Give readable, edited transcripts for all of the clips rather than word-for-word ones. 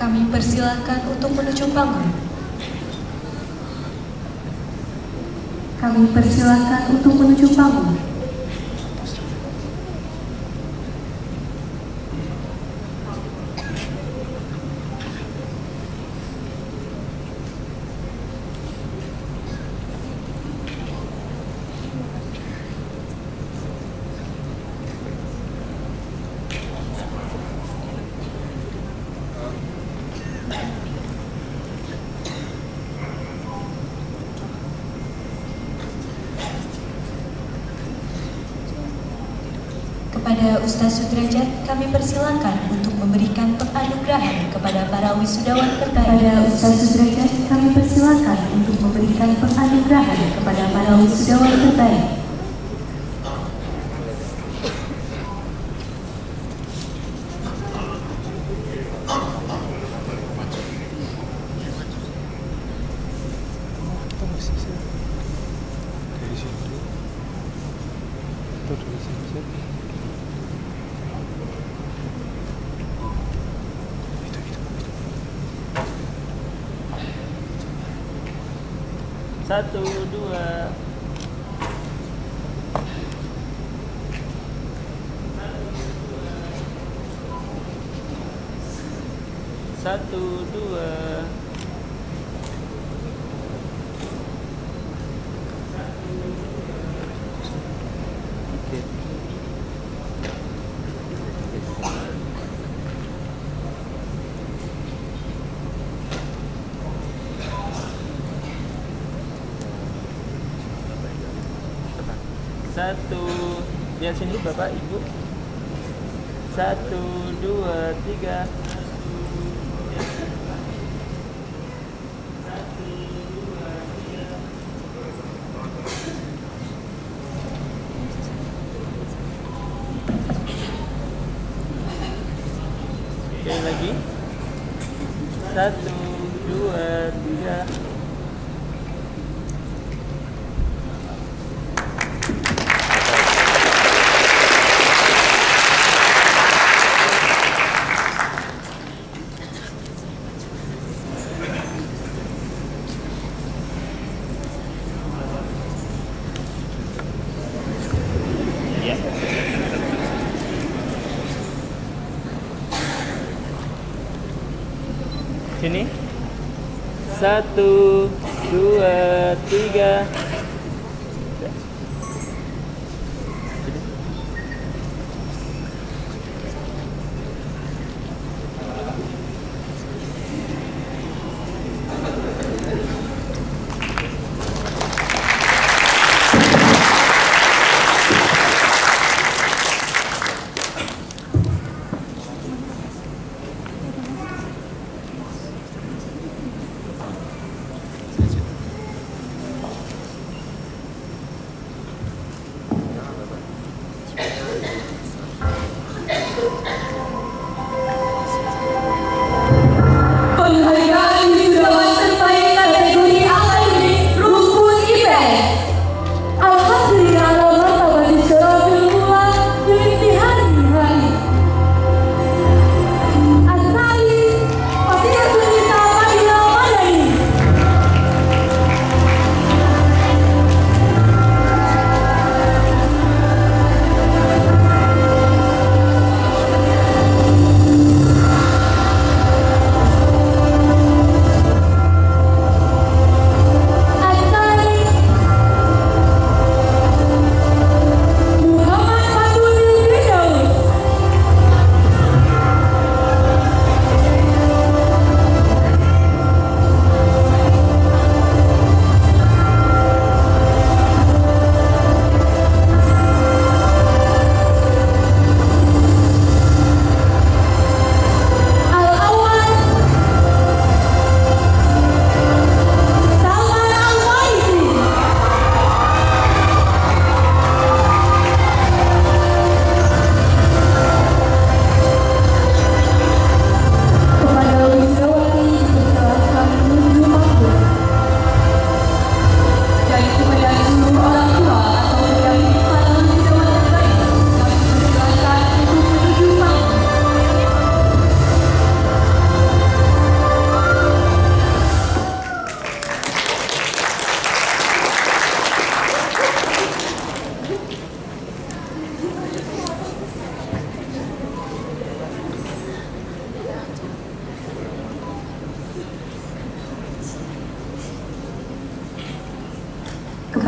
Kami persilahkan untuk menuju panggung. Kami persilahkan untuk menuju panggung. Kepada Ustaz Sudrajat, kami persilakan untuk memberikan penganugerahan kepada para wisudawan terbaik. Kepada Ustaz Sudrajat, kami persilakan untuk memberikan penganugerahan kepada para wisudawan terbaik. Satu, dua. Satu, dua. Satu, lihat sini Bapak Ibu. Satu, dua, tiga. Oke, lagi. Satu, dua, tiga. Sini. Satu, dua, tiga.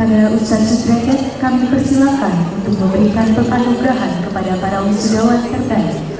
Kepada Ustadz Sudrajat, kami persilakan untuk memberikan penganugerahan kepada para wisudawan terbaik.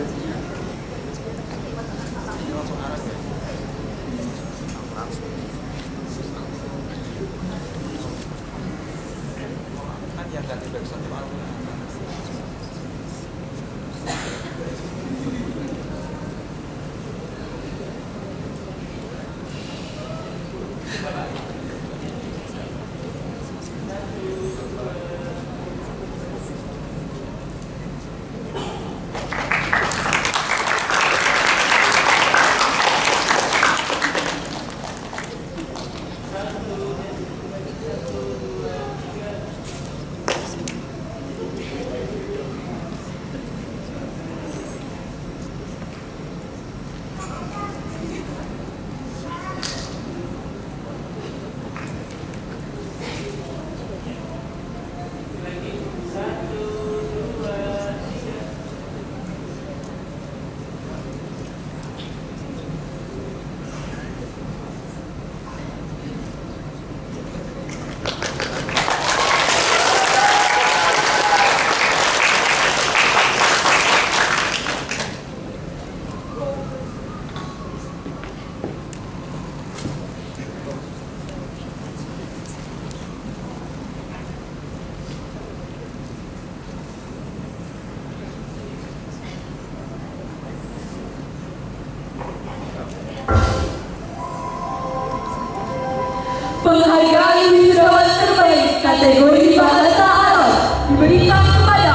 Penghargaan wisudawan terbaik kategori bahasa Arab diberikan kepada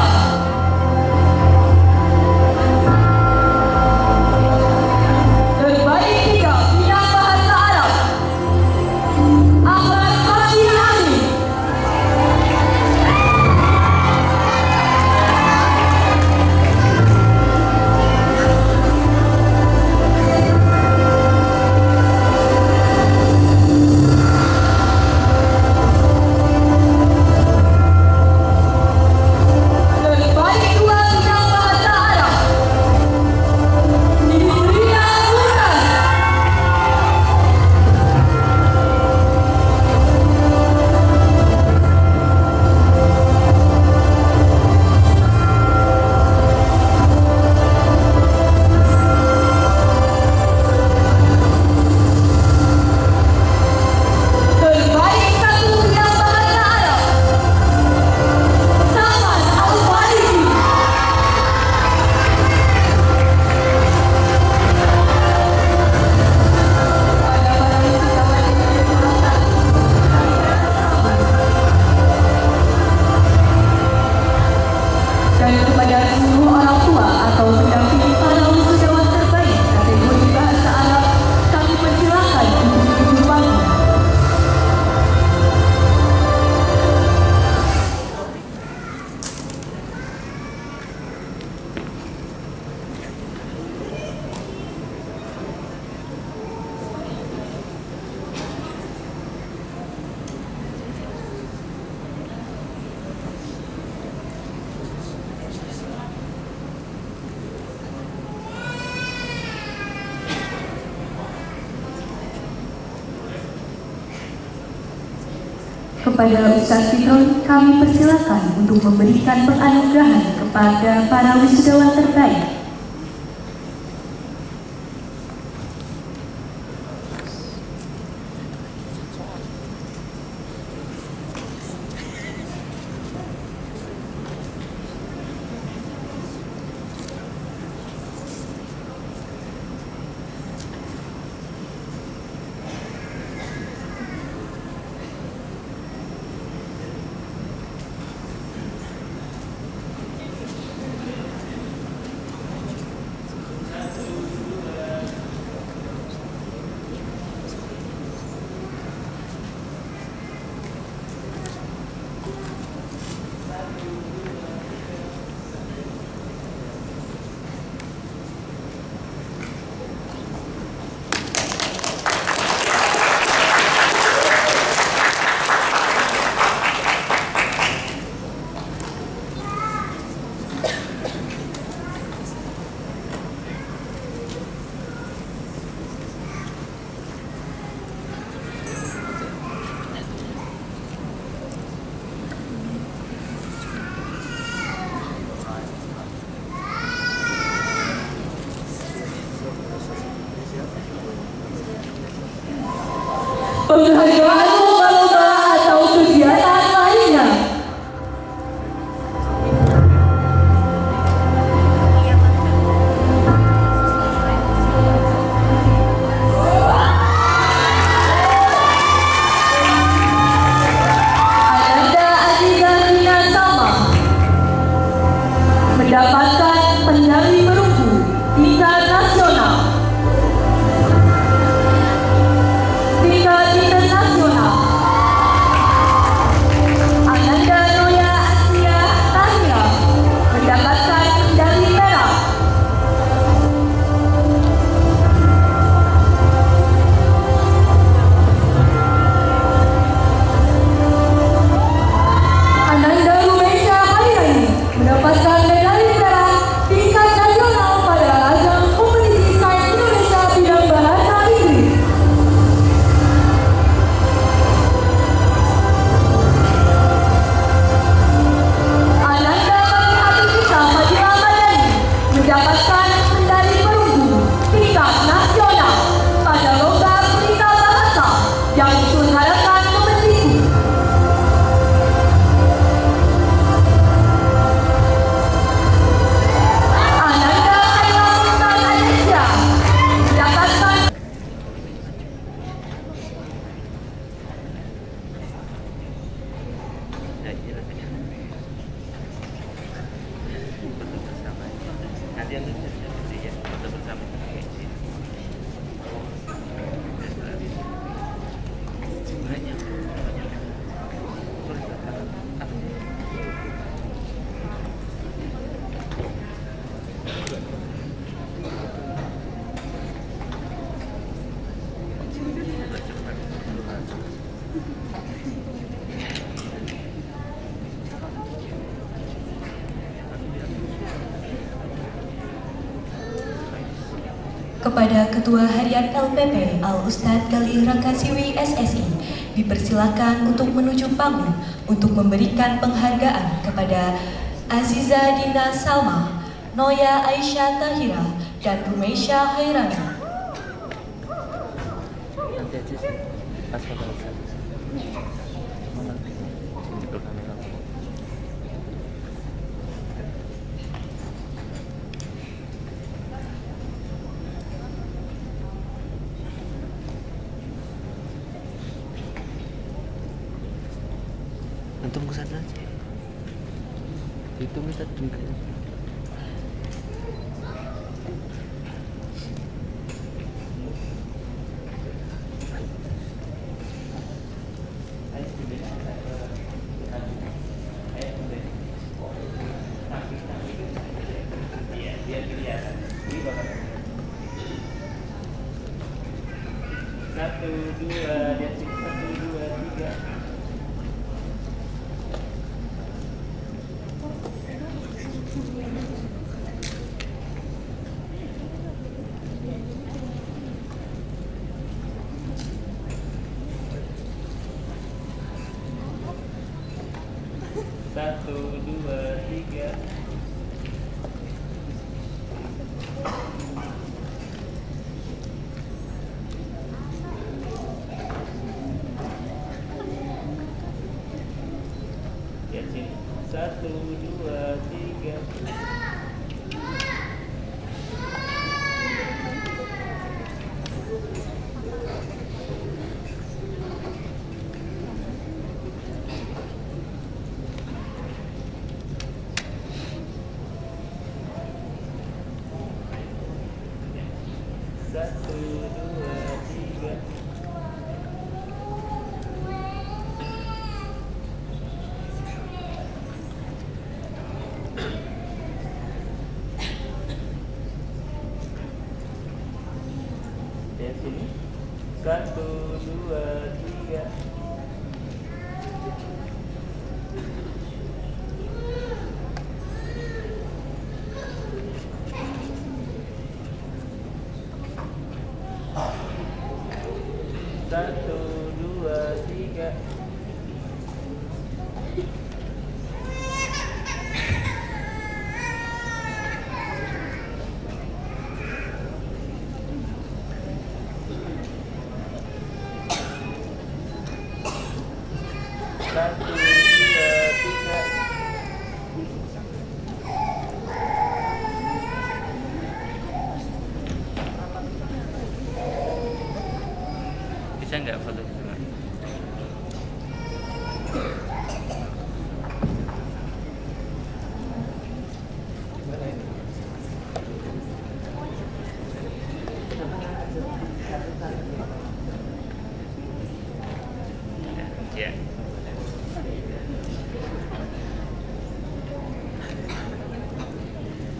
terbaik 3 bidang bahasa Arab Ahmad Fahmi Ali. Kepada Ustadz Fitron, kami persilakan untuk memberikan penganugerahan kepada para wisudawan terbaik. penghargaan lomba-lomba atau kegiatan lainnya. Ananda Aziza Dina Salma mendapatkan medali perunggu tingkat nasional. Tingkat internasional, Ananda Noya Asia Tahira mendapatkan medali perak. Ananda Rumeisha Hairani mendapatkan medali perak tingkat nasional pada ajang kompetisi sains Indonesia bidang bahasa Inggris. Ananda Mani Atikita Fadila Madani mendapatkan medali perunggu tingkat nasional pada lomba berita bahasa yang diselenggarakan Kemendikbud. Ananda Ayla Sultan Anesya mendapatkan Nanti yang ya, foto bersama. Kepada Ketua Harian LPP Al-Ustadz Galih Rakasiwi SSI dipersilakan untuk menuju panggung untuk memberikan penghargaan kepada Aziza Dina Salma, Noya Aisyah Tahira, dan Rumeisha Hairani. Nanti aja sih, pas foto bersama. Mana? Sini ke kamera. Antum ke sana aja. Itu kita juga. Satu, dua, dia satu, dua, tiga. Satu, dua, tiga. Ya, sini. Satu, dua, tiga. Satu, dua, tiga. Ya, sini. Satu, dua, tiga. Satu, dua, tiga. Tidak foto. Ya.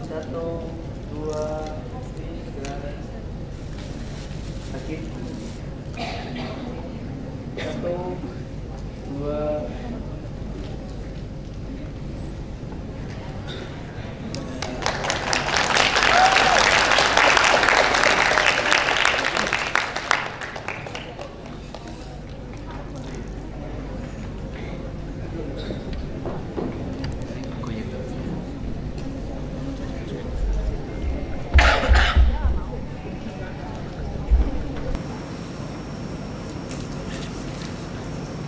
Satu, dua, tiga, lagi. Satu, dua.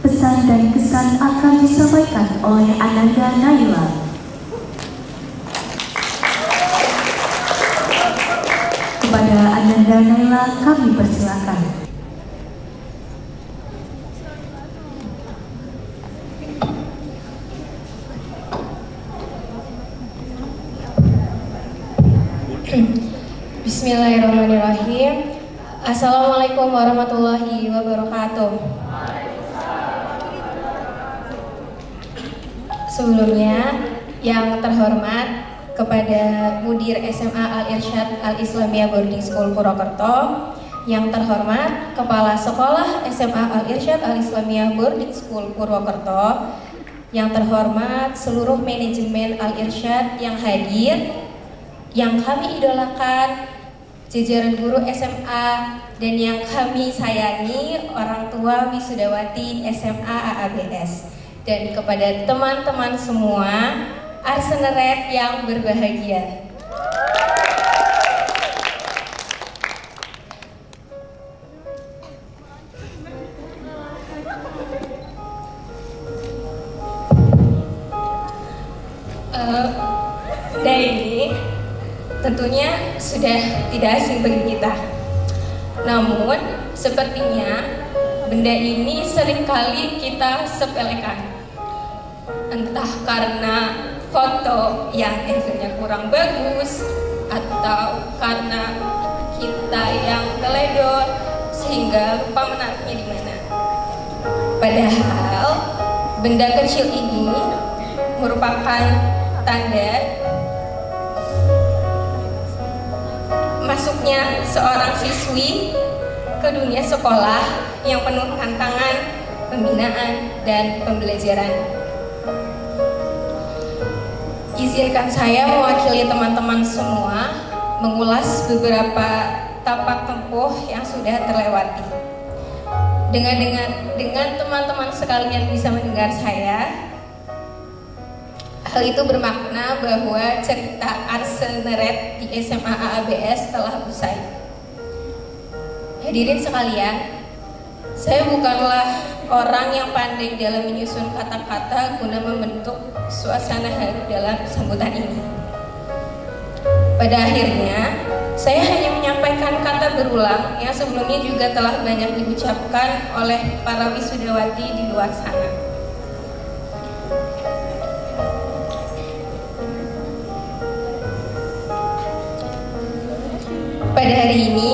Pesan dan kesan akan disampaikan oleh Ananda Naila. Kepada Ananda Naila kami persilakan. Bismillahirrahmanirrahim. Assalamualaikum warahmatullahi wabarakatuh. Sebelumnya, yang terhormat kepada Mudir SMA Al-Irsyad Al-Islamiyah Boarding School Purwokerto, yang terhormat Kepala Sekolah SMA Al-Irsyad Al-Islamiyah Boarding School Purwokerto, yang terhormat seluruh manajemen Al-Irsyad yang hadir, yang kami idolakan, jajaran guru SMA, dan yang kami sayangi, orang tua wisudawati SMA AABS. Dan kepada teman-teman semua Arseneret yang berbahagia. Benda ini tentunya sudah tidak asing bagi kita. Namun sepertinya benda ini seringkali kita sepelekan. Entah karena foto yang hasilnya kurang bagus, atau karena kita yang teledor sehingga lupa menaruhnya di mana. Padahal benda kecil ini merupakan tanda masuknya seorang siswi ke dunia sekolah yang penuh tantangan, pembinaan, dan pembelajaran. Izinkan saya mewakili teman-teman semua mengulas beberapa tapak tempuh yang sudah terlewati. Dengan teman-teman sekalian bisa mendengar saya, hal itu bermakna bahwa cerita Arseneret di SMA AABS telah usai. Hadirin sekalian, saya bukanlah orang yang pandai dalam menyusun kata-kata guna membentuk suasana haru dalam sambutan ini. Pada akhirnya, saya hanya menyampaikan kata berulang yang sebelumnya juga telah banyak diucapkan oleh para wisudawati di luar sana. Pada hari ini,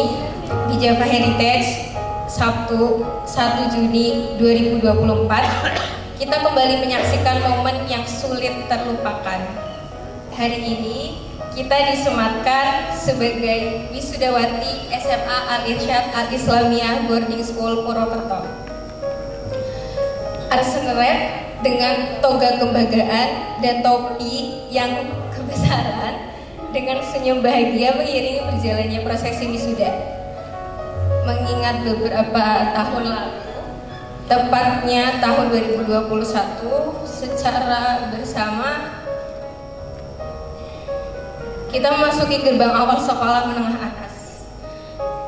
di Java Heritage, Sabtu 1 Juni 2024, kita kembali menyaksikan momen yang sulit terlupakan. Hari ini kita disematkan sebagai wisudawati SMA Al-Irsyad Al-Islamiyah Boarding School Purwokerto. Arseneret dengan toga kebanggaan dan topi yang kebesaran, dengan senyum bahagia mengiringi berjalannya prosesi wisuda. Mengingat beberapa tahun lalu, tepatnya tahun 2021, secara bersama kita memasuki gerbang awal sekolah menengah atas.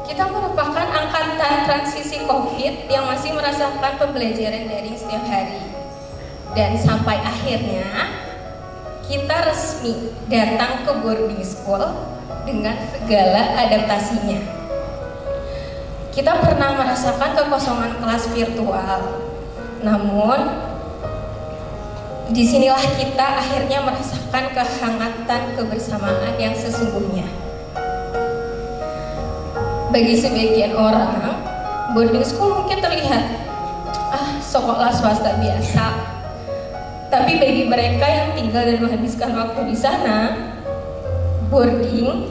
Kita merupakan angkatan transisi COVID yang masih merasakan pembelajaran daring setiap hari. Dan sampai akhirnya kita resmi datang ke boarding school dengan segala adaptasinya. Kita pernah merasakan kekosongan kelas virtual. Namun, disinilah kita akhirnya merasakan kehangatan kebersamaan yang sesungguhnya. Bagi sebagian orang, boarding school mungkin terlihat sekolah swasta biasa. Tapi bagi mereka yang tinggal dan menghabiskan waktu di sana, boarding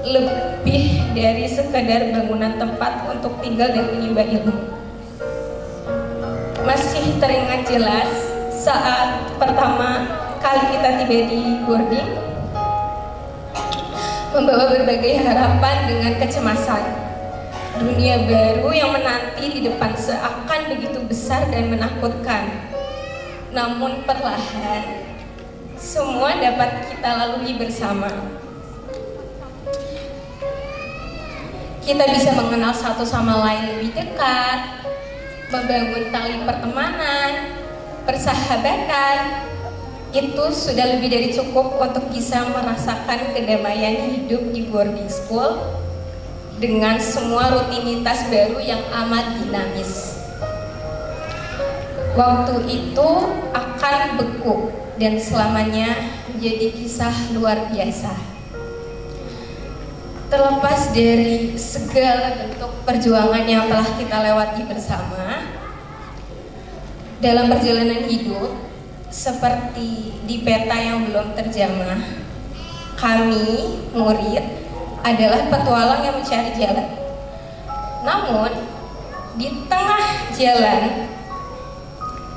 lebih dari sekadar bangunan tempat untuk tinggal dan menimba ilmu. Masih teringat jelas saat pertama kali kita tiba di boarding, membawa berbagai harapan dengan kecemasan. Dunia baru yang menanti di depan seakan begitu besar dan menakutkan. Namun perlahan, semua dapat kita lalui bersama. Kita bisa mengenal satu sama lain lebih dekat, membangun tali pertemanan, persahabatan. Itu sudah lebih dari cukup untuk bisa merasakan kedamaian hidup di boarding school dengan semua rutinitas baru yang amat dinamis. Waktu itu akan beku dan selamanya menjadi kisah luar biasa. Terlepas dari segala bentuk perjuangan yang telah kita lewati bersama dalam perjalanan hidup, seperti di peta yang belum terjamah, kami, murid, adalah petualang yang mencari jalan. Namun, di tengah jalan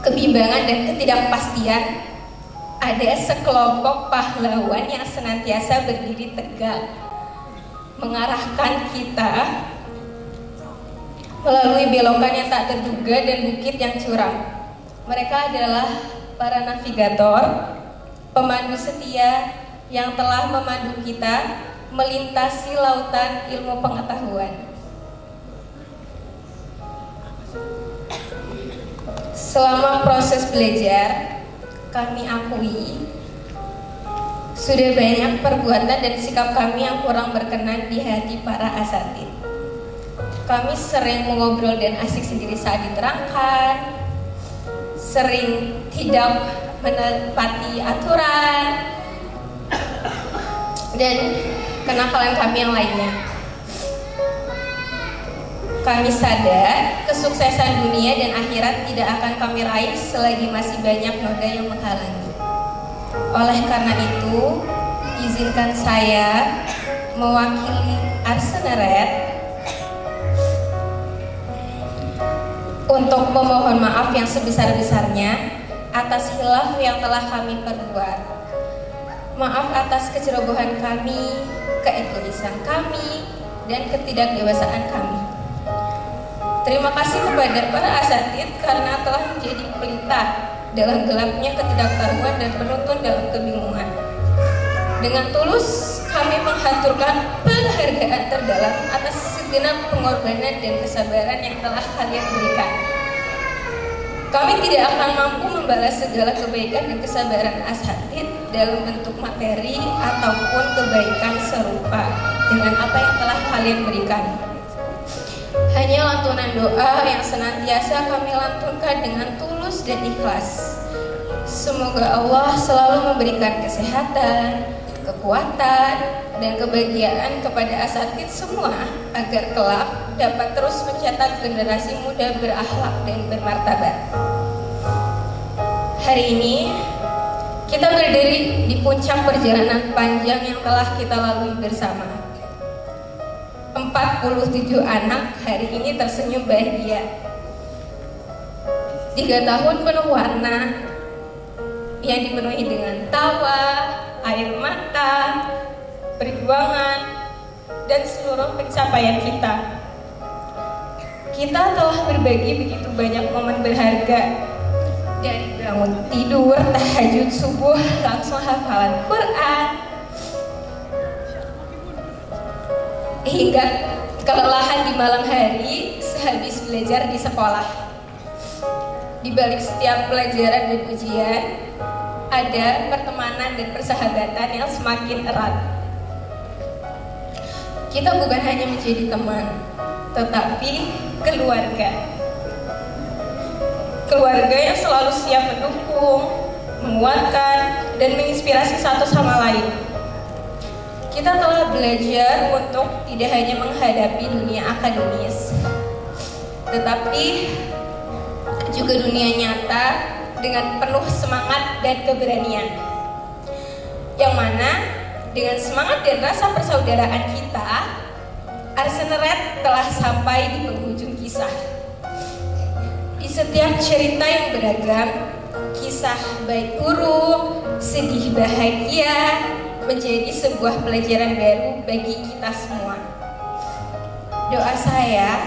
kebimbangan dan ketidakpastian, ada sekelompok pahlawan yang senantiasa berdiri tegak, mengarahkan kita melalui belokan yang tak terduga dan bukit yang curam. Mereka adalah para navigator, pemandu setia yang telah memandu kita melintasi lautan ilmu pengetahuan. Selama proses belajar, kami akui sudah banyak perbuatan dan sikap kami yang kurang berkenan di hati para asatid. Kami sering mengobrol dan asik sendiri saat diterangkan, sering tidak menepati aturan, dan kenakalan kami yang lainnya. Kami sadar kesuksesan dunia dan akhirat tidak akan kami raih selagi masih banyak noda yang menghalangi. Oleh karena itu, izinkan saya mewakili Arseneret untuk memohon maaf yang sebesar-besarnya atas khilaf yang telah kami perbuat. Maaf atas kecerobohan kami, keegoisan kami, dan ketidakdewasaan kami. Terima kasih kepada para asatid karena telah menjadi pelita dalam gelapnya ketidaktahuan dan penuntun dalam kebingungan. Dengan tulus kami menghaturkan penghargaan terdalam atas segenap pengorbanan dan kesabaran yang telah kalian berikan. Kami tidak akan mampu membalas segala kebaikan dan kesabaran asatid dalam bentuk materi ataupun kebaikan serupa dengan apa yang telah kalian berikan. Hanya lantunan doa yang senantiasa kami lantunkan dengan tulus dan ikhlas. Semoga Allah selalu memberikan kesehatan, kekuatan, dan kebahagiaan kepada asatid semua agar kelak dapat terus mencetak generasi muda berakhlak dan bermartabat. Hari ini kita berdiri di puncak perjalanan panjang yang telah kita lalui bersama. 47 anak hari ini tersenyum bahagia. 3 tahun penuh warna yang dipenuhi dengan tawa, air mata, perjuangan, dan seluruh pencapaian kita. Kita telah berbagi begitu banyak momen berharga, dari bangun tidur, tahajud subuh, langsung hafalan Quran, hingga kelelahan di malam hari sehabis belajar di sekolah. Di balik setiap pelajaran dan ujian, ada pertemanan dan persahabatan yang semakin erat. kita bukan hanya menjadi teman, tetapi keluarga. Keluarga yang selalu siap mendukung, menguatkan, dan menginspirasi satu sama lain. Kita telah belajar untuk tidak hanya menghadapi dunia akademis, tetapi juga dunia nyata dengan penuh semangat dan keberanian. Yang mana dengan semangat dan rasa persaudaraan kita, Arseneret telah sampai di penghujung kisah. Di setiap cerita yang beragam, kisah baik buruk, sedih bahagia, menjadi sebuah pelajaran baru bagi kita semua. Doa saya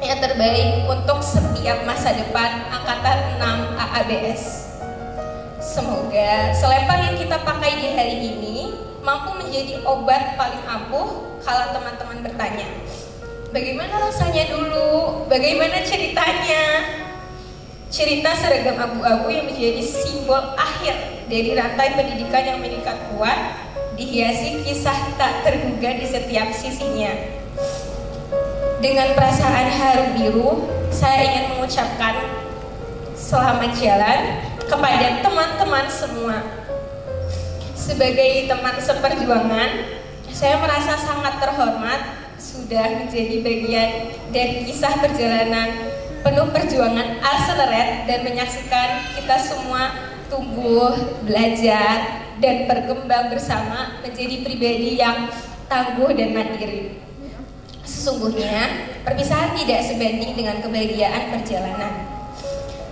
yang terbaik untuk setiap masa depan Angkatan 6 AABS. Semoga selempang yang kita pakai di hari ini mampu menjadi obat paling ampuh kala teman-teman bertanya, bagaimana rasanya dulu, bagaimana ceritanya. Cerita seragam abu-abu yang menjadi simbol akhir dari rantai pendidikan yang meningkat kuat, dihiasi kisah tak terduga di setiap sisinya. Dengan perasaan haru biru, saya ingin mengucapkan selamat jalan kepada teman-teman semua. Sebagai teman seperjuangan, saya merasa sangat terhormat sudah menjadi bagian dari kisah perjalanan penuh perjuangan Arseneret dan menyaksikan kita semua tumbuh, belajar, dan berkembang bersama menjadi pribadi yang tangguh dan mandiri. Sesungguhnya, perpisahan tidak sebanding dengan kebahagiaan perjalanan.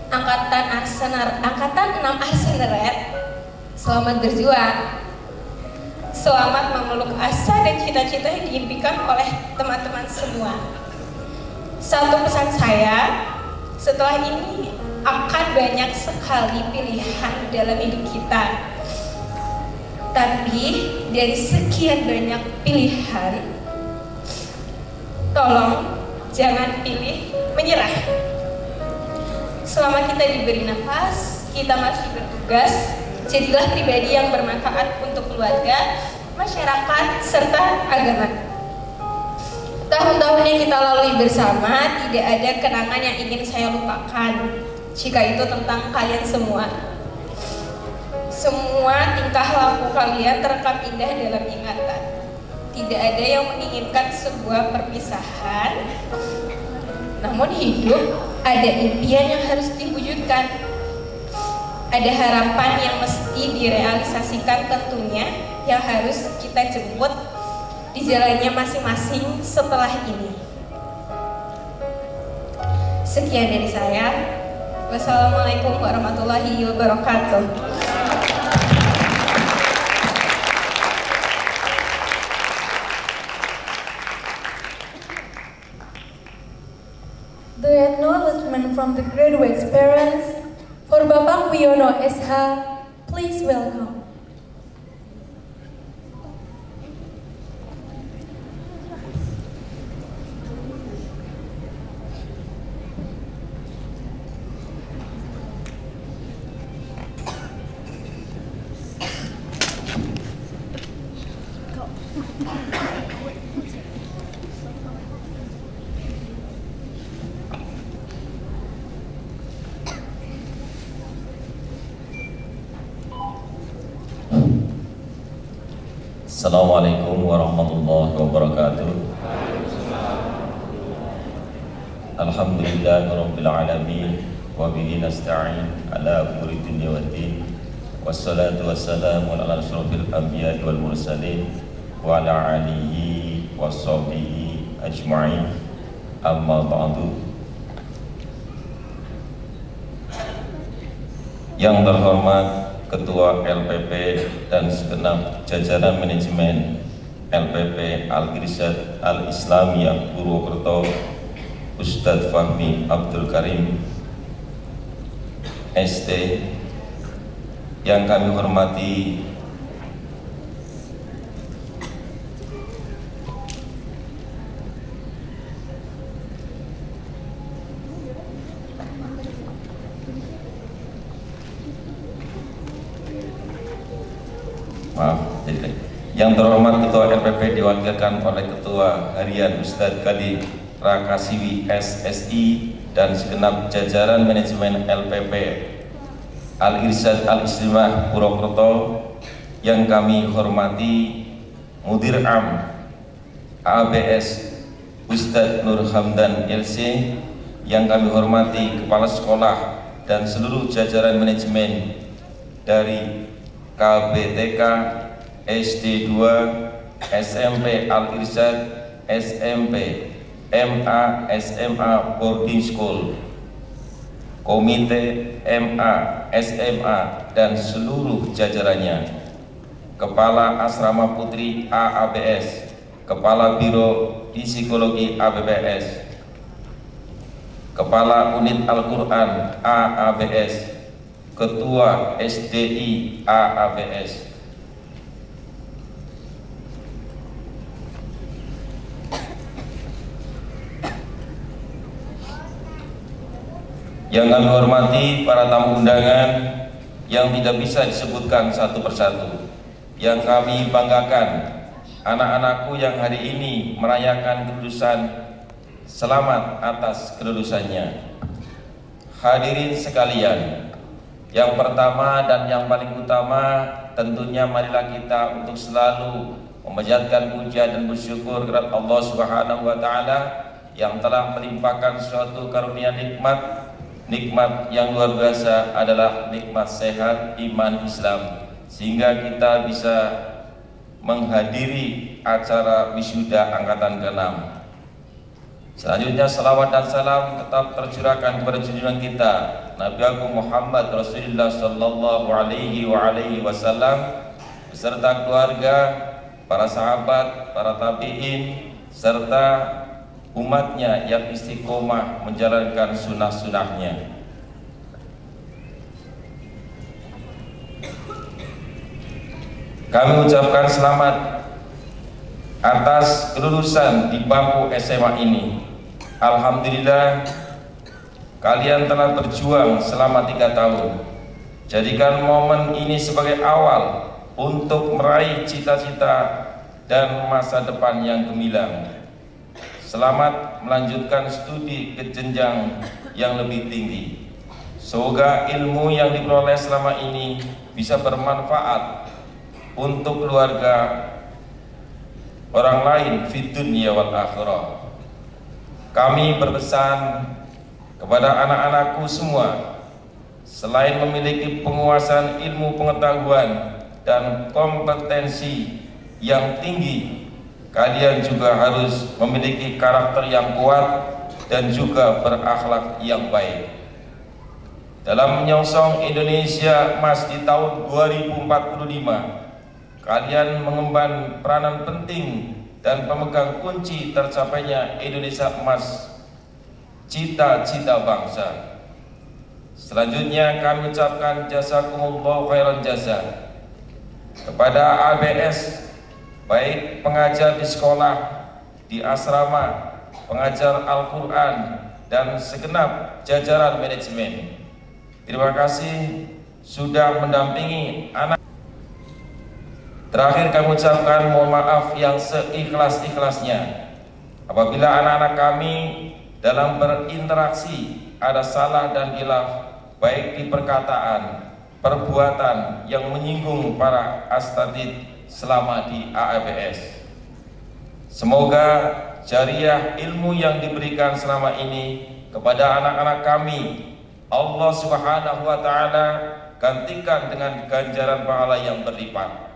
Angkatan 6 Arseneret, selamat berjuang. Selamat memeluk asa dan cita-cita yang diimpikan oleh teman-teman semua. Satu pesan saya, setelah ini akan banyak sekali pilihan dalam hidup kita. Tapi dari sekian banyak pilihan, tolong jangan pilih menyerah. Selama kita diberi nafas, kita masih bertugas, jadilah pribadi yang bermanfaat untuk keluarga, masyarakat, serta agama. Tahun-tahun yang kita lalui bersama, tidak ada kenangan yang ingin saya lupakan, jika itu tentang kalian semua. Semua tingkah laku kalian terekam indah dalam ingatan. Tidak ada yang menginginkan sebuah perpisahan, namun hidup ada impian yang harus diwujudkan. Ada harapan yang mesti direalisasikan tentunya, yang harus kita jemput di jalannya masing-masing setelah ini. Sekian dari saya. Wassalamualaikum warahmatullahi wabarakatuh. The acknowledgement from the graduates' parents for Bapak Wiono SH, please welcome. Assalamualaikum warahmatullahi wabarakatuh. Alhamdulillahirabbil alamin wa bihi nasta'in ala umuri dunya waddin. Wassalatu wassalamu ala asyrofil anbiya'i wal mursalin wa ala alihi washabihi ajma'in. Amma ba'du. Yang terhormat Ketua LPP dan segenap jajaran manajemen LPP Al-Irsyad Al-Islamiyah Purwokerto, Ustadz Fahmi Abdul Karim ST, yang kami hormati Yang terhormat Ketua LPP diwakilkan oleh Ketua Harian Ustadz Khalid Rakasiwi SSI dan segenap jajaran manajemen LPP Al-Irsyad Al-Islimah Purwokerto. Yang kami hormati Mudir Am ABS Ustadz Nur Hamdan LC, yang kami hormati Kepala Sekolah dan seluruh jajaran manajemen dari KBTK, SD 2, SMP Al-Irsyad, SMP, MA, SMA Boarding School, Komite MA, SMA dan seluruh jajarannya, Kepala Asrama Putri AABS, Kepala Biro Psikologi ABPS, Kepala Unit Al-Quran AABS, Ketua SDI AABS, yang kami hormati para tamu undangan yang tidak bisa disebutkan satu persatu, yang kami banggakan anak-anakku yang hari ini merayakan kelulusan, selamat atas kelulusannya. Hadirin sekalian, yang pertama dan yang paling utama tentunya marilah kita untuk selalu memanjatkan puja dan bersyukur kepada Allah Subhanahu wa taala yang telah melimpahkan suatu karunia nikmat yang luar biasa adalah nikmat sehat iman Islam, sehingga kita bisa menghadiri acara wisuda angkatan ke-6. Selanjutnya salawat dan salam tetap tercurahkan kepada junjungan kita Nabi Agung Muhammad Rasulullah Sallallahu Alaihi Wasallam beserta keluarga, para sahabat, para tabi'in serta umatnya yang istiqomah menjalankan sunnah-sunnahnya. Kami ucapkan selamat atas kelulusan di bangku SMA ini. Alhamdulillah, kalian telah berjuang selama 3 tahun. Jadikan momen ini sebagai awal untuk meraih cita-cita dan masa depan yang gemilang. Selamat melanjutkan studi ke jenjang yang lebih tinggi. Semoga ilmu yang diperoleh selama ini bisa bermanfaat untuk keluarga, orang lain fid dunya wal akhirah. Kami berpesan kepada anak-anakku semua, selain memiliki penguasaan ilmu pengetahuan dan kompetensi yang tinggi, kalian juga harus memiliki karakter yang kuat dan juga berakhlak yang baik. Dalam menyongsong Indonesia Emas di tahun 2045, kalian mengemban peranan penting dan pemegang kunci tercapainya Indonesia Emas, cita-cita bangsa. Selanjutnya kami ucapkan jazakumullahu khairan jasa kepada ABS, baik pengajar di sekolah, di asrama, pengajar Al-Quran, dan segenap jajaran manajemen. Terima kasih sudah mendampingi anak. Terakhir kami ucapkan mohon maaf yang seikhlas-ikhlasnya apabila anak-anak kami dalam berinteraksi ada salah dan khilaf, baik di perkataan, perbuatan yang menyinggung para asatidz selama di AABS. Semoga jariah ilmu yang diberikan selama ini kepada anak-anak kami, Allah Subhanahu wa taala gantikan dengan ganjaran pahala yang berlipat.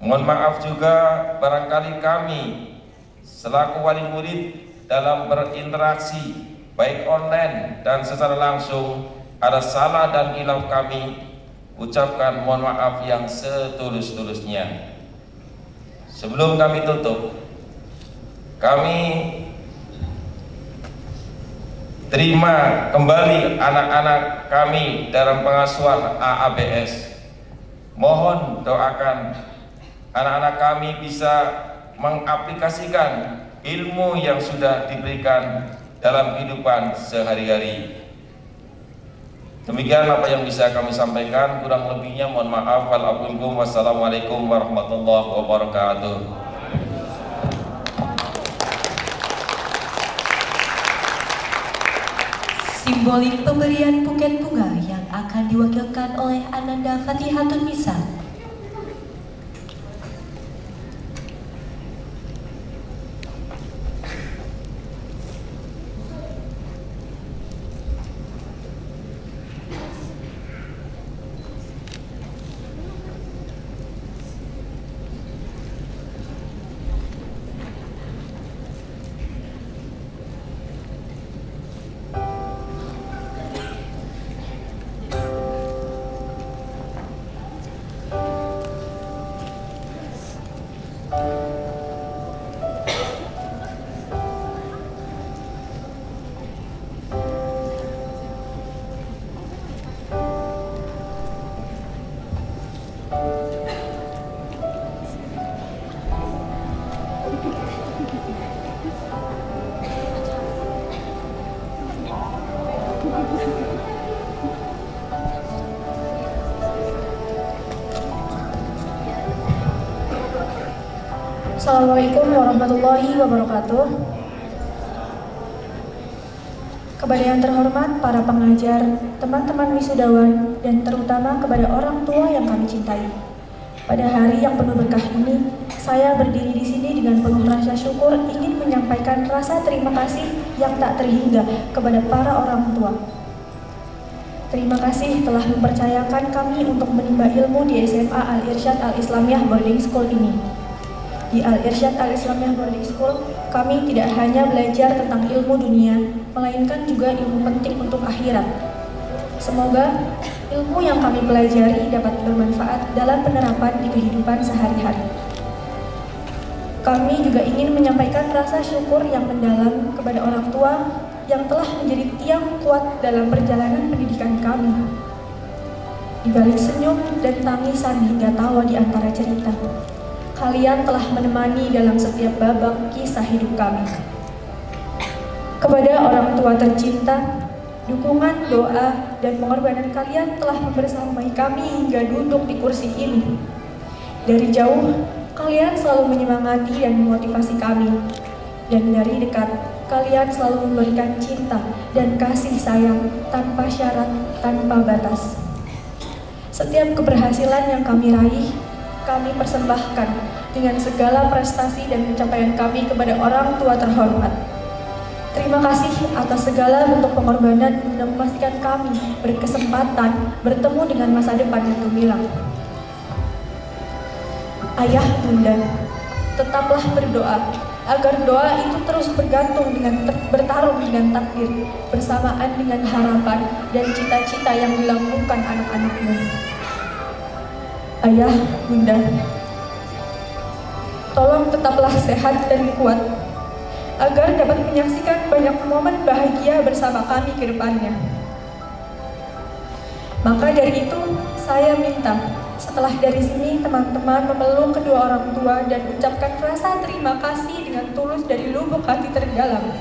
Mohon maaf juga barangkali kami selaku wali murid dalam berinteraksi baik online dan secara langsung ada salah dan khilaf, kami ucapkan mohon maaf yang setulus-tulusnya. Sebelum kami tutup, kami terima kembali anak-anak kami dalam pengasuhan AABS. Mohon doakan anak-anak kami bisa mengaplikasikan ilmu yang sudah diberikan dalam kehidupan sehari-hari. Demikian apa yang bisa kami sampaikan, kurang lebihnya mohon maaf. Wassalamualaikum warahmatullahi wabarakatuh. Simbolik pemberian buket bunga yang akan diwakilkan oleh Ananda Fatihatun Nisa. Assalamualaikum warahmatullahi wabarakatuh. Kepada yang terhormat para pengajar, teman-teman wisudawan, dan terutama kepada orang tua yang kami cintai. Pada hari yang penuh berkah ini, saya berdiri di sini dengan penuh rasa syukur ingin menyampaikan rasa terima kasih yang tak terhingga kepada para orang tua. Terima kasih telah mempercayakan kami untuk menimba ilmu di SMA Al-Irsyad Al-Islamiyah Boarding School ini. Di Al-Irsyad Al-Islamiyah Boarding School, kami tidak hanya belajar tentang ilmu dunia, melainkan juga ilmu penting untuk akhirat. Semoga ilmu yang kami pelajari dapat bermanfaat dalam penerapan di kehidupan sehari-hari. Kami juga ingin menyampaikan rasa syukur yang mendalam kepada orang tua yang telah menjadi tiang kuat dalam perjalanan pendidikan kami. Di balik senyum dan tangisan hingga tawa di antara cerita, kalian telah menemani dalam setiap babak kisah hidup kami. Kepada orang tua tercinta, dukungan, doa, dan pengorbanan kalian telah membersamai kami hingga duduk di kursi ini. Dari jauh, kalian selalu menyemangati dan memotivasi kami. Dan dari dekat, kalian selalu memberikan cinta dan kasih sayang tanpa syarat, tanpa batas. Setiap keberhasilan yang kami raih, kami persembahkan dengan segala prestasi dan pencapaian kami kepada orang tua terhormat. Terima kasih atas segala bentuk pengorbanan guna memastikan kami berkesempatan bertemu dengan masa depan yang gemilang. Ayah, Bunda, tetaplah berdoa agar doa itu terus bertarung dengan takdir, bersamaan dengan harapan dan cita-cita yang dilambungkan anak-anakmu. Ayah, Bunda, tolong tetaplah sehat dan kuat, agar dapat menyaksikan banyak momen bahagia bersama kami ke depannya. Maka dari itu, saya minta setelah dari sini teman-teman memeluk kedua orang tua dan ucapkan rasa terima kasih dengan tulus dari lubuk hati terdalam.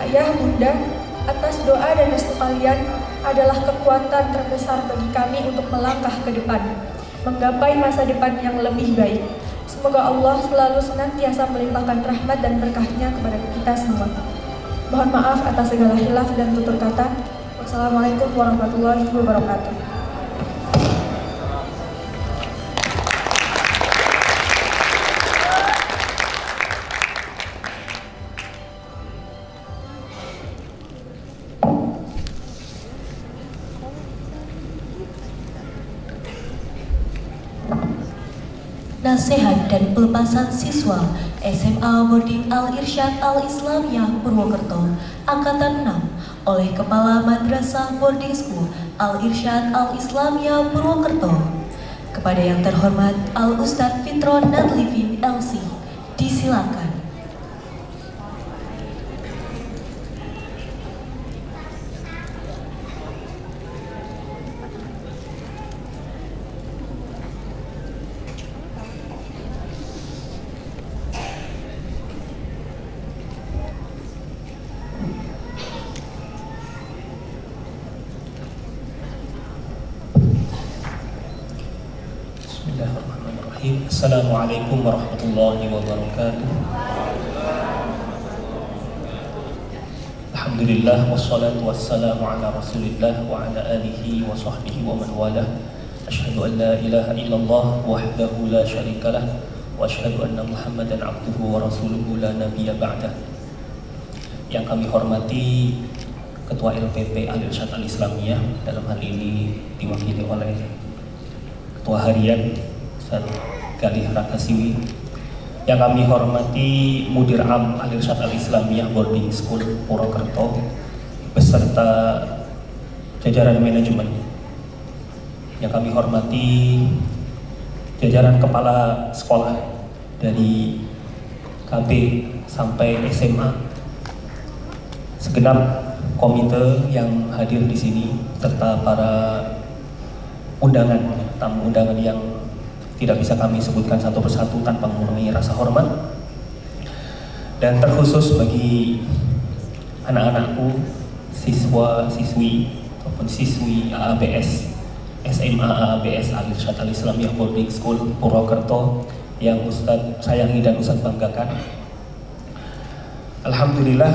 Ayah, Bunda, atas doa dan restu kalian adalah kekuatan terbesar bagi kami untuk melangkah ke depan, menggapai masa depan yang lebih baik. Semoga Allah selalu senantiasa melimpahkan rahmat dan berkahnya kepada kita semua. Mohon maaf atas segala khilaf dan tutur kata. Wassalamualaikum warahmatullahi wabarakatuh. Nasihat dan pelepasan siswa SMA Boarding Al-Irsyad Al-Islamiyah Purwokerto Angkatan 6 oleh Kepala Madrasah Boarding School Al-Irsyad Al-Islamiyah Purwokerto. Kepada yang terhormat Al-Ustadz Fitron Nadlifin LC, disilakan. Bismillahirrahmanirrahim. Assalamualaikum warahmatullahi wabarakatuh. Alhamdulillah wassalatu wassalamu ala Rasulillah wa ala alihi wa sahbihi wa man walah. Asyhadu an la ilaha illallah wahdahu la syarikalah wa asyhadu anna Muhammadan abduhu wa rasuluhu la nabiyya ba'dah. Yang kami hormati Ketua LPP Al-Irsyad Al-Islamiyah, dalam hal ini diwakili oleh Ketua Harian Ustaz Galih Rakasiwi. Yang kami hormati Mudir Am Al-Irsyad Al-Islamiyah Boarding School Purwokerto beserta jajaran manajemen. Yang kami hormati jajaran kepala sekolah dari KB sampai SMA, segenap komite yang hadir di sini, serta para undangan, tamu undangan yang tidak bisa kami sebutkan satu persatu tanpa mengurangi rasa hormat. Dan terkhusus bagi anak-anakku, siswa-siswi ataupun siswi AABS, SMA AABS Al-Irsyad Al-Islamiyah Boarding School Purwokerto yang Ustadz sayangi dan Ustadz banggakan. Alhamdulillah,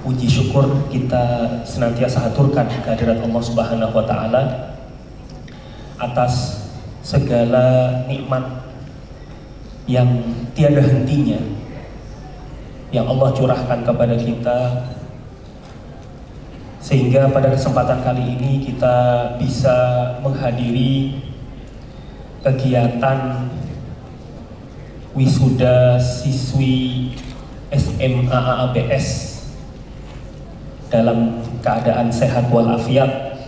puji syukur kita senantiasa haturkan kehadirat Allah Subhanahu wa Ta'ala atas segala nikmat yang tiada hentinya yang Allah curahkan kepada kita, sehingga pada kesempatan kali ini kita bisa menghadiri kegiatan wisuda siswi SMA AABS dalam keadaan sehat walafiat.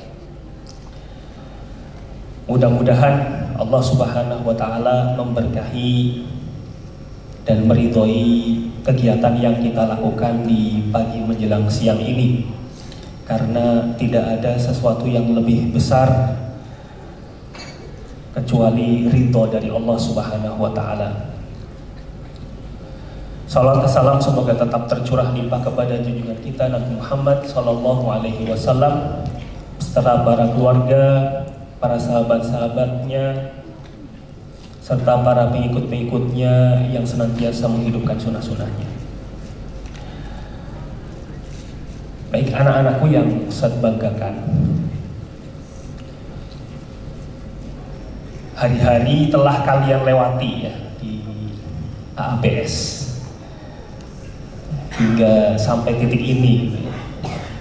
Mudah-mudahan Allah Subhanahu wa Ta'ala memberkahi dan meridhoi kegiatan yang kita lakukan di pagi menjelang siang ini, karena tidak ada sesuatu yang lebih besar kecuali ridho dari Allah Subhanahu wa Ta'ala. Salawat dan salam semoga tetap tercurah limpah kepada junjungan kita Nabi Muhammad Sallallahu Alaihi Wasallam beserta para keluarga, para sahabat-sahabatnya, serta para pengikut-pengikutnya yang senantiasa menghidupkan sunnah-sunnahnya. Baik anak-anakku yang Ustaz banggakan, hari-hari telah kalian lewati ya di AABS hingga sampai titik ini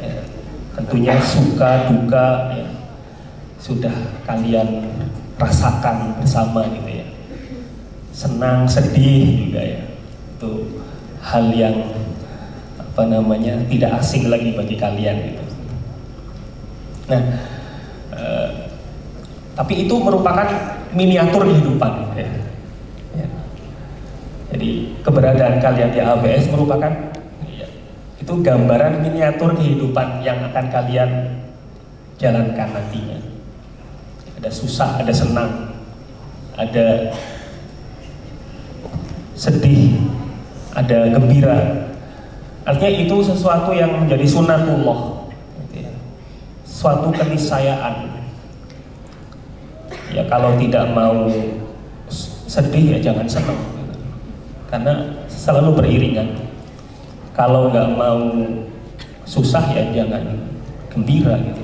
ya, tentunya suka duka ya, sudah kalian rasakan bersama gitu ya, senang sedih juga ya, itu hal yang tidak asing lagi bagi kalian gitu. Nah, tapi itu merupakan miniatur kehidupan ya. Jadi keberadaan kalian di ABS merupakan itu gambaran miniatur kehidupan yang akan kalian jalankan nantinya. Ada susah, ada senang, ada sedih, ada gembira. Artinya itu sesuatu yang menjadi sunnatullah, suatu keniscayaan. Ya kalau tidak mau sedih ya jangan senang, karena selalu beriringan. Kalau nggak mau susah ya jangan gembira gitu.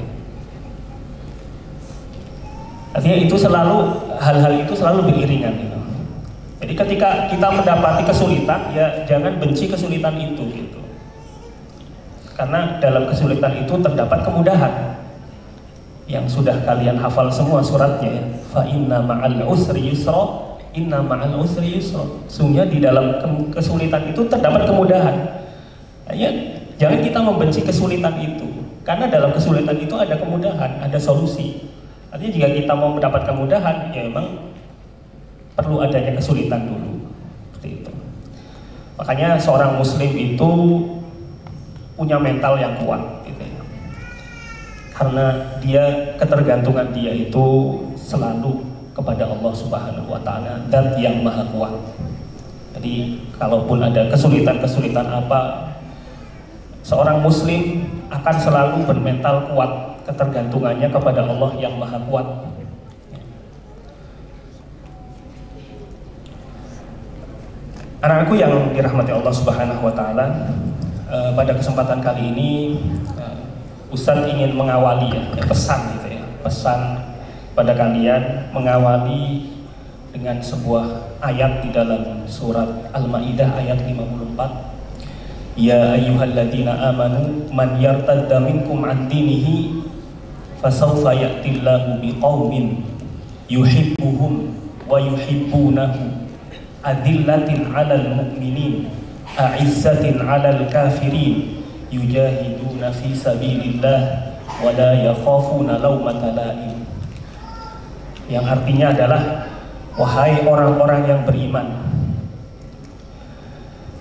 Artinya itu selalu, hal-hal itu selalu beriringan gitu. Jadi ketika kita mendapati kesulitan ya jangan benci kesulitan itu gitu. Karena dalam kesulitan itu terdapat kemudahan yang sudah kalian hafal semua suratnya ya. Fa inna ma'al usri yusra, inna ma'al usri yusra. Sungguhnya di dalam kesulitan itu terdapat kemudahan. Ya, jangan kita membenci kesulitan itu, karena dalam kesulitan itu ada kemudahan, ada solusi. Artinya jika kita mau mendapat kemudahan, ya memang perlu adanya kesulitan dulu, seperti itu. Makanya seorang muslim itu punya mental yang kuat, gitu ya. Karena ketergantungan dia itu selalu kepada Allah Subhanahu Wa Taala, Zat yang Maha Kuat. Jadi kalaupun ada kesulitan-kesulitan apa, seorang muslim akan selalu bermental kuat, ketergantungannya kepada Allah yang Maha Kuat. Anak-anakku yang dirahmati Allah Subhanahu wa taala, pada kesempatan kali ini Ustadz ingin mengawali pesan gitu ya. Pesan pada kalian mengawali dengan sebuah ayat di dalam surat Al-Maidah ayat 54. Ya ayyuhalladzina amanu man yartadda minkum an dinihi fasawfa ya'tillahu biqaumin yuhibbuhum wa yuhibbunahu adillatin 'alal mu'minin a'izzatin 'alal kafirin yujahiduna fi sabilillah wa la yakhafuna lawmata la'im. Yang artinya adalah, wahai orang-orang yang beriman,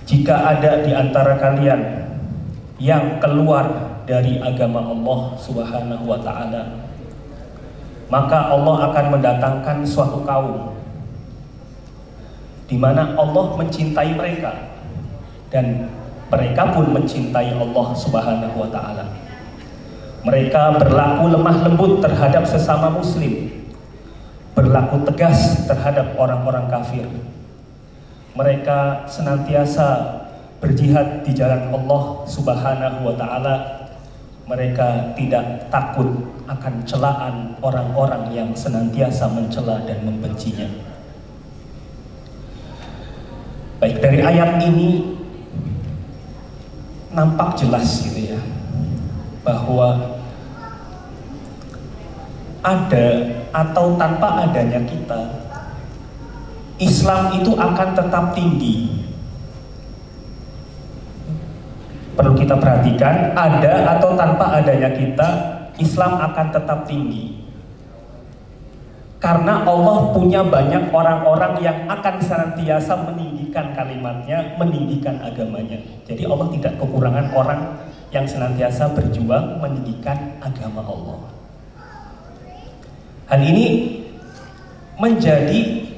jika ada di antara kalian yang keluar dari agama Allah Subhanahu wa taala, maka Allah akan mendatangkan suatu kaum di mana Allah mencintai mereka dan mereka pun mencintai Allah Subhanahu wa taala. Mereka berlaku lemah lembut terhadap sesama muslim, berlaku tegas terhadap orang-orang kafir. Mereka senantiasa berjihad di jalan Allah Subhanahu wa taala. Mereka tidak takut akan celaan orang-orang yang senantiasa mencela dan membencinya. Baik, dari ayat ini nampak jelas gitu ya, bahwa ada atau tanpa adanya kita, Islam itu akan tetap tinggi. Perlu kita perhatikan, ada atau tanpa adanya kita, Islam akan tetap tinggi. Karena Allah punya banyak orang-orang yang akan senantiasa meninggikan kalimatnya, meninggikan agamanya. Jadi Allah tidak kekurangan orang yang senantiasa berjuang meninggikan agama Allah. Hal ini menjadi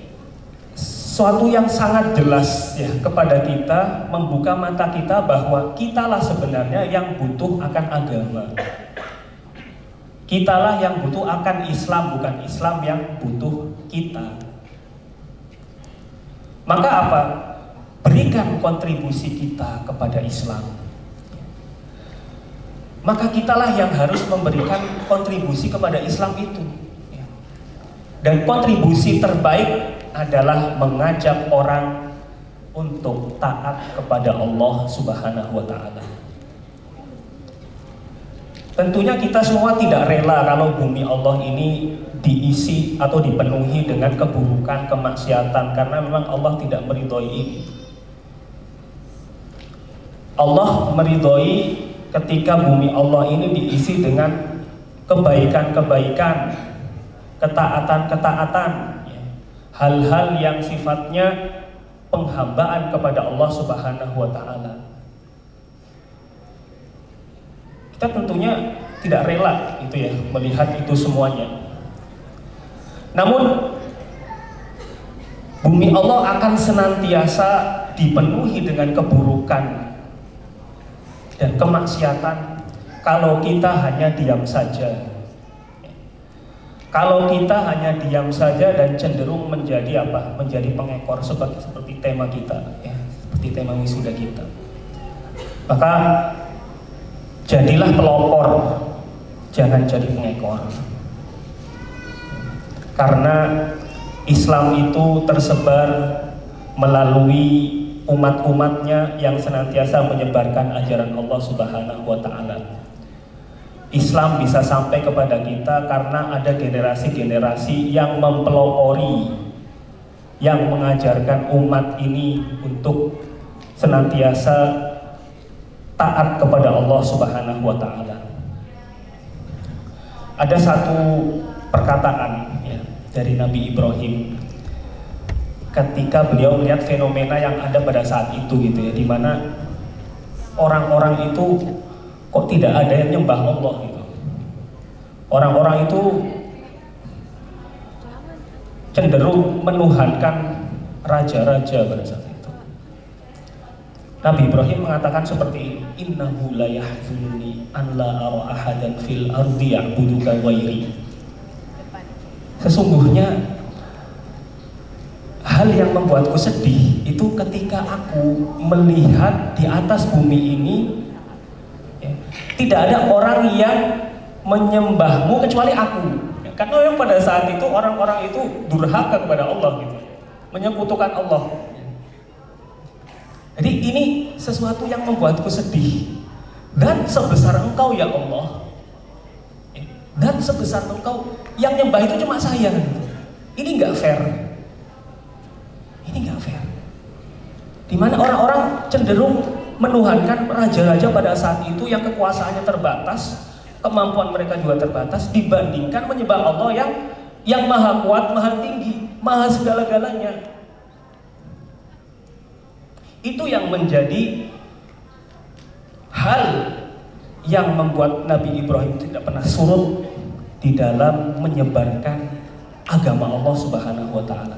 suatu yang sangat jelas ya kepada kita, membuka mata kita bahwa kitalah sebenarnya yang butuh akan agama. Kitalah yang butuh akan Islam, bukan Islam yang butuh kita. Maka apa? Berikan kontribusi kita kepada Islam. Maka kitalah yang harus memberikan kontribusi kepada Islam itu. Dan kontribusi terbaik adalah mengajak orang untuk taat kepada Allah Subhanahu wa taala. Tentunya kita semua tidak rela kalau bumi Allah ini diisi atau dipenuhi dengan keburukan, kemaksiatan, karena memang Allah tidak meridhoi ini. Allah meridhoi ketika bumi Allah ini diisi dengan kebaikan-kebaikan, ketaatan-ketaatan, hal-hal yang sifatnya penghambaan kepada Allah Subhanahu wa taala. Kita tentunya tidak rela itu ya melihat itu semuanya. Namun bumi Allah akan senantiasa dipenuhi dengan keburukan dan kemaksiatan kalau kita hanya diam saja. Kalau kita hanya diam saja dan cenderung menjadi apa? Menjadi pengekor seperti tema kita, ya, seperti tema wisuda kita. Maka jadilah pelopor, jangan jadi pengekor. Karena Islam itu tersebar melalui umat-umatnya yang senantiasa menyebarkan ajaran Allah Subhanahu wa taala. Islam bisa sampai kepada kita karena ada generasi-generasi yang mempelopori, yang mengajarkan umat ini untuk senantiasa taat kepada Allah Subhanahu wa taala. Ada satu perkataan ya, dari Nabi Ibrahim ketika beliau melihat fenomena yang ada pada saat itu gitu ya, di mana orang-orang itu kok tidak ada yang nyembah Allah gitu. Orang-orang itu cenderung menuhankan raja-raja pada saat itu. Nabi Ibrahim mengatakan seperti ini, innahu la yahzunni an la ara ahadan fil ardi ya'buduka ghairi. Sesungguhnya hal yang membuatku sedih itu ketika aku melihat di atas bumi ini ya, tidak ada orang yang menyembahmu kecuali aku. Ya, karena yang pada saat itu orang-orang itu durhaka kepada Allah gitu, menyekutukan Allah. Jadi ini sesuatu yang membuatku sedih. Dan sebesar Engkau ya Allah, dan sebesar Engkau yang nyembah itu cuma saya. Ini nggak fair. Ini nggak fair. Dimana orang-orang cenderung menuhankan raja-raja pada saat itu yang kekuasaannya terbatas, kemampuan mereka juga terbatas, dibandingkan menyembah Allah yang maha kuat, maha tinggi, maha segala-galanya. Itu yang menjadi hal yang membuat Nabi Ibrahim tidak pernah surut di dalam menyebarkan agama Allah Subhanahu wa Ta'ala.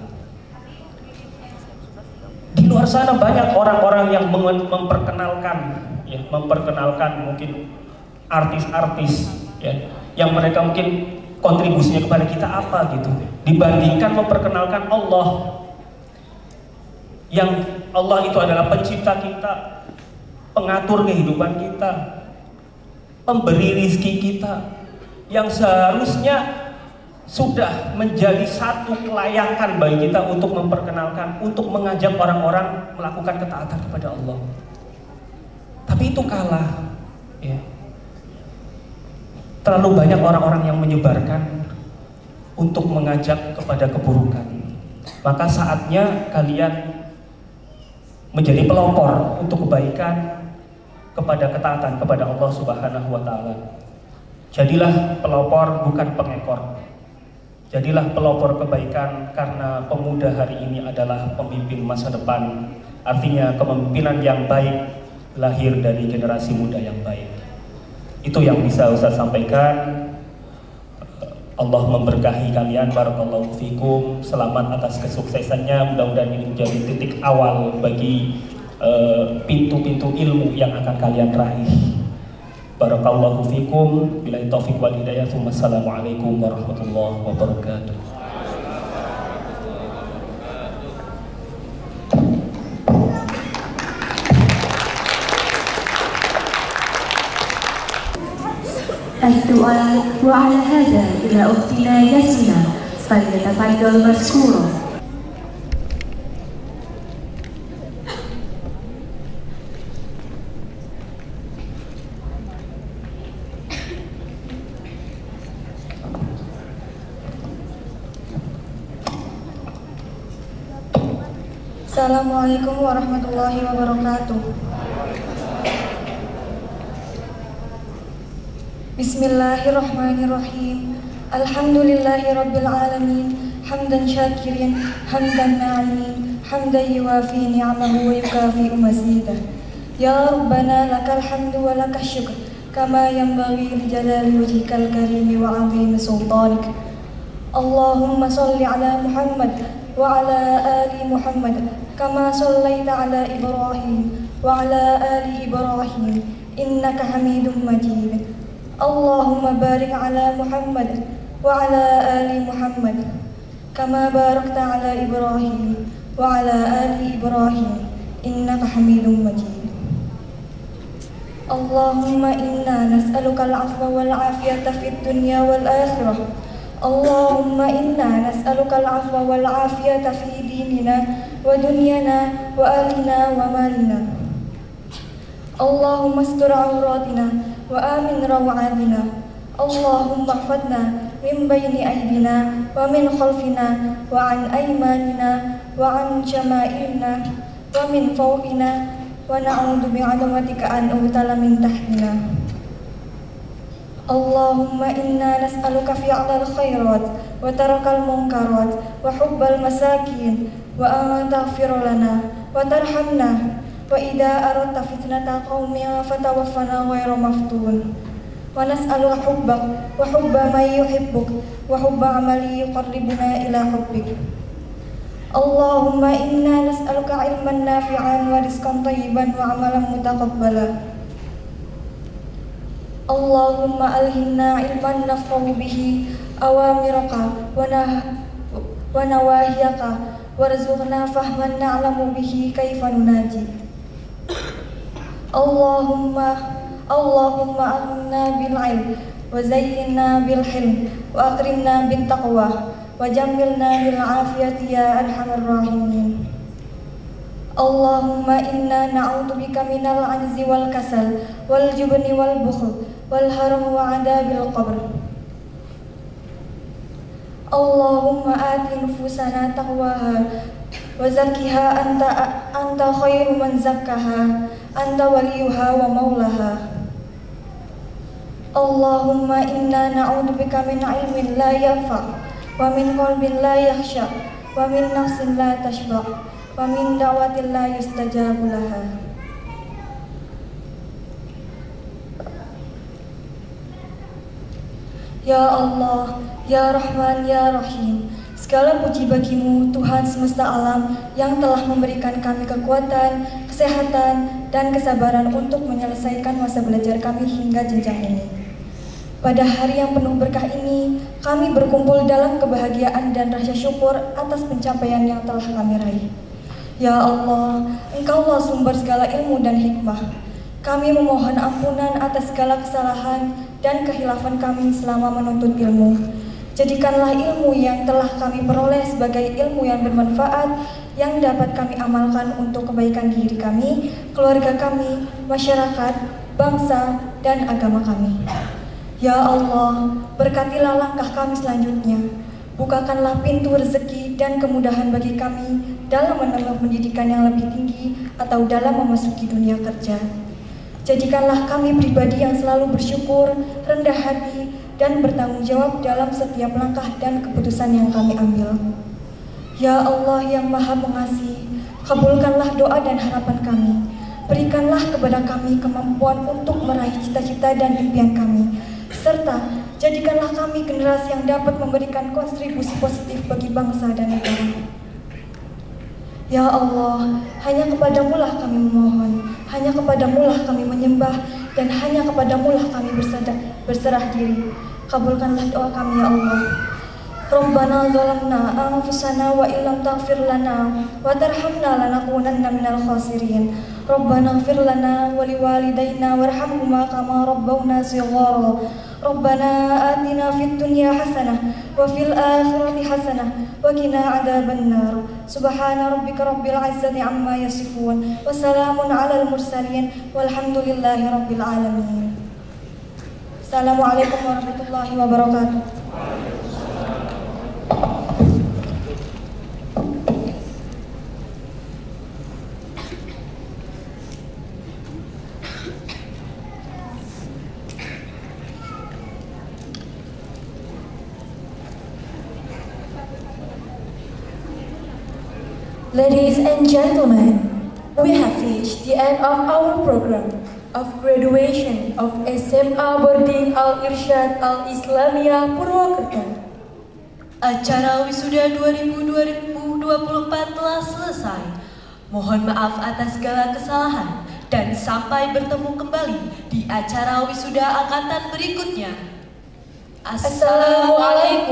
Di luar sana banyak orang-orang yang memperkenalkan mungkin artis-artis ya, yang mereka mungkin kontribusinya kepada kita apa gitu, dibandingkan memperkenalkan Allah, yang Allah itu adalah pencipta kita, pengatur kehidupan kita, pemberi rizki kita, yang seharusnya sudah menjadi satu kelayakan bagi kita untuk memperkenalkan, untuk mengajak orang-orang melakukan ketaatan kepada Allah. Tapi itu kalah ya. Terlalu banyak orang-orang yang menyebarkan untuk mengajak kepada keburukan. Maka saatnya kalian menjadi pelopor untuk kebaikan, kepada ketaatan kepada Allah Subhanahu wa Ta'ala. Jadilah pelopor, bukan pengekor. Jadilah pelopor kebaikan, karena pemuda hari ini adalah pemimpin masa depan. Artinya kepemimpinan yang baik lahir dari generasi muda yang baik. Itu yang bisa Ustaz sampaikan. Allah memberkahi kalian, barakallahu fikum. Selamat atas kesuksesannya. Mudah-mudahan ini menjadi titik awal bagi pintu-pintu ilmu yang akan kalian raih. Barakallahu fikum. Billahi taufiq wal hidayah. Wassalamualaikum warahmatullahi wabarakatuh. الدعاء وعلى هذا إلى أختنا ياسمين فليتفضل مشكورا. Assalamualaikum warahmatullahi wabarakatuh. Bismillahirrahmanirrahim. Alhamdulillahi rabbil alamin. Hamdan syakirin, hamdan na'imin, hamdan yuwafi ni'amahu wa yukafi mazidah. Ya Rabbana lakal hamdu wa lakal syukr, kama yanbaghi li jalali wajhikal karimi wa 'azimi sultanik. Allahumma salli ala Muhammad wa ala ali Muhammad, kama sallaita ala Ibrahim wa ala ali Ibrahim, innaka Hamidum Majid. Allahumma barik ala Muhammad wa ala ali Muhammad, kama barakta ala Ibrahim wa ala ali Ibrahim, innaka Hamidum Majid. Allahumma inna nas'aluka al-'afwa wal 'afiyata fid dunya wal akhirah. Allahumma inna nas'aluka al-'afwa wal 'afiyata fi dinina wa dunyana wa ahlina wa malina. Allahumma astur 'auratina wa amin rawatina. Allahumma ihfadna min bayni aydina wa min khalfina wa an aymanina wa an syama'ilna wa min fawqina wa na'udzu bi'azamatika an ubtala min tahtina. Allahumma inna nas'aluka fi'lal khairat wa tarakal munkarat wa hubbal masakin wa an taghfir lana wa tarhamna wa idza aradta fitnata qaumina fatawaffana ghairu maftun. Wa nas'aluka hubbak wa hubba man yuhibbuk wa hubba amali yuqarribuna ila hubbik. Allahumma inna nas'aluka ilman nafi'an wa rizqan thayyiban wa amalan mutaqabbala. Allahumma alhimna ilman nafqahu bihi awamiraka wa nawahiyaka warzuqna fahman na'lamu bihi kaifa nunaji. Allahumma amanna bil ilm wa zayyinna bil hilm wa akrimna bit taqwa wa jammilna bil afiyati ya arhamar rahimin. Allahumma inna na'udzubika minal ajzi wal kasal wal jubni wal bukhl wal haram wa adabil qabr. Allahumma ati nufusana taqwaha wa zakkiha anta khairu man zakkaha anta waliyuha wa maulaha. Allahumma inna na'udzubika min ilmin la yanfa wa min qalbin la yakhsha wa min nafsin la tashba wa min da'watin la yustajabu laha. Ya Allah, Ya Rahman, Ya Rahim, segala puji bagimu Tuhan semesta alam yang telah memberikan kami kekuatan, kesehatan, dan kesabaran untuk menyelesaikan masa belajar kami hingga jenjang ini. Pada hari yang penuh berkah ini, kami berkumpul dalam kebahagiaan dan rasa syukur atas pencapaian yang telah kami raih. Ya Allah, Engkaulah sumber segala ilmu dan hikmah. Kami memohon ampunan atas segala kesalahan dan kehilafan kami selama menuntut ilmu. Jadikanlah ilmu yang telah kami peroleh sebagai ilmu yang bermanfaat, yang dapat kami amalkan untuk kebaikan diri kami, keluarga kami, masyarakat, bangsa, dan agama kami. Ya Allah, berkatilah langkah kami selanjutnya. Bukakanlah pintu rezeki dan kemudahan bagi kami dalam menempuh pendidikan yang lebih tinggi atau dalam memasuki dunia kerja. Jadikanlah kami pribadi yang selalu bersyukur, rendah hati, dan bertanggung jawab dalam setiap langkah dan keputusan yang kami ambil. Ya Allah yang Maha Pengasih, kabulkanlah doa dan harapan kami. Berikanlah kepada kami kemampuan untuk meraih cita-cita dan impian kami, serta jadikanlah kami generasi yang dapat memberikan kontribusi positif bagi bangsa dan negara. Ya Allah, hanya kepadamu-lah kami memohon, hanya kepadamu-lah kami menyembah, dan hanya kepadamu-lah kami berserah diri. Kabulkanlah doa kami ya Allah. Rabbana zalamna anfusana wa illam taghfir lana wa tarhamna lanakunanna minal khasirin. Rabbana ighfir lana wa liwalidayna warhamhuma kama rabbawna shighara. Rabbana atina fid dunya hasanah wa fil akhirati hasanah wa qina adzabannar. Subhana rabbika rabbil izzati amma yasifun wa salamun alal mursalin walhamdulillahi rabbil alamin. Assalamualaikum warahmatullahi wabarakatuh. Ladies and gentlemen, we have reached the end of our program of graduation of SMA Boarding Al-Irsyad Al-Islamiyah Purwokerto. Acara wisuda 2024 telah selesai. Mohon maaf atas segala kesalahan dan sampai bertemu kembali di acara wisuda angkatan berikutnya. Assalamualaikum